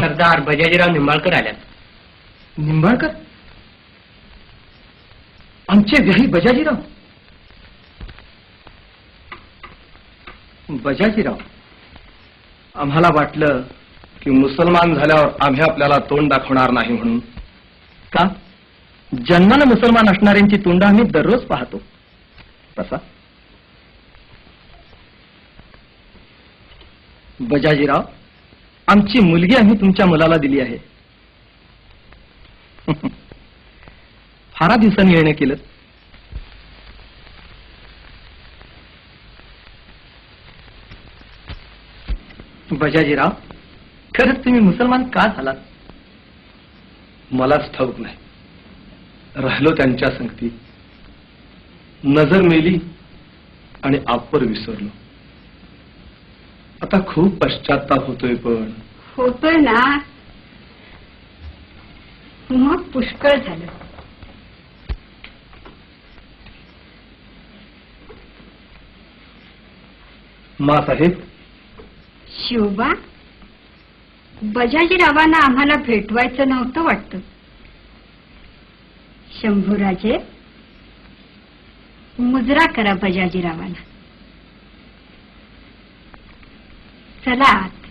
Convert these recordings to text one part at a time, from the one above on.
सरदार बजाजीराव निंबाळकर आल्यात। निंबाळकर? आमचे व्याही बजाजीराव? बजाजीराव, आम्हाला वाटलं की मुसलमान झाल्यावर आम्ही आपल्याला तोंड दाखवणार नाही म्हणून। का? जन्मानं मुसलमान असणाऱ्यांची तोंड आम्ही दररोज पाहतो तसा। बजाजीराव, आमची मुलगी आम्ही तुमच्या मुलाला दिली आहे। फारा दिवसांनी येणं केलं। बजाजीराव, खरंच तुम्ही मुसलमान का झालात? मलाच ठाऊक नाही, राहिलो त्यांच्या संगती, नजर मेली आणि आपवर विसरलो। आता खूप पश्चाताप होतोय। पण होतोय ना, मग पुष्कळ झालं। माँसाहेब, शिवबा, बजाजीरावांना आम्हाला भेटवायचं नव्हतं वाटतं। शंभूराजे, मुजरा करा बजाजीरावांना। चला आत।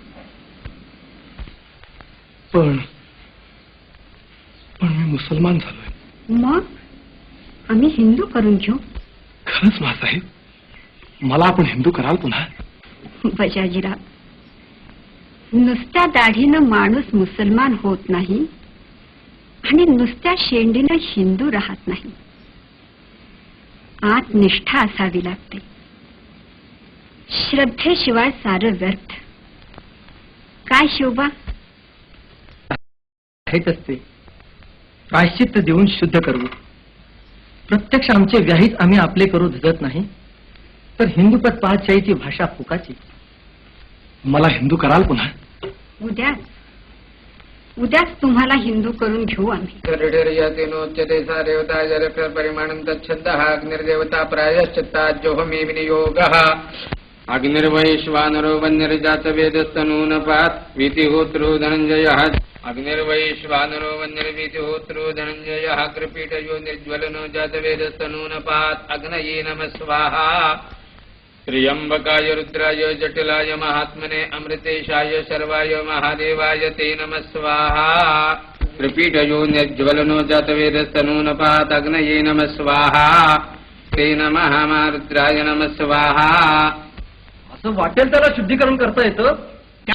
पण मी मुसलमान झालोय। मग आम्ही हिंदू करून घेऊ। खरंच माँसाहेब, मला आपण हिंदू कराल पुन्हा? बजाजीराव, नुसत्या दाढीनं माणूस मुसलमान होत नाही आणि नुसत्या शेंडीनं हिंदू राहत नाही। आत निष्ठा असावी लागते। श्रद्धेशिवाय सारं व्यर्थ। काय शिवबा? हेच असते, प्रायश्चित्त देऊन शुद्ध करू। प्रत्यक्ष आमचे व्याहीच आम्ही आपले करू धजत नाही, तर हिंदूपद पाचशाहीची भाषा फुकाची। मला हिंदू कराल पुन्हा? उद्याच तुम्हाला हिंदू करून घेऊ आम्ही। परिमाणं तच्छन्दः अग्निर्देवता प्रायश्चित्ताज्योहमे विनियोगः। अग्निर्वैश्वानरो वन्यर्जातवेदस्तनूनपात् वीतिहोत्रो धनञ्जयः। अग्निर्वैश्वानरो वन्यर्वीतिहोत्रो धनञ्जयः। कृपीटयो निर्ज्वलनो जातवेदस्तनूनपात् अग्नये नमः स्वाहा। त्र्यंबकाय रुद्राय जटिलाय महात्मने अमृतेशाय सर्वाय महादेवाय ते नमः स्वाहा। त्रिपीठयो निर्ज्वलनो जातवेदस्तनूनपात् अग्नये नमः स्वाहा। ते नमः महारुद्राय नमः स्वाहा। असं वाटेल त्याला शुद्धीकरण करता येतं?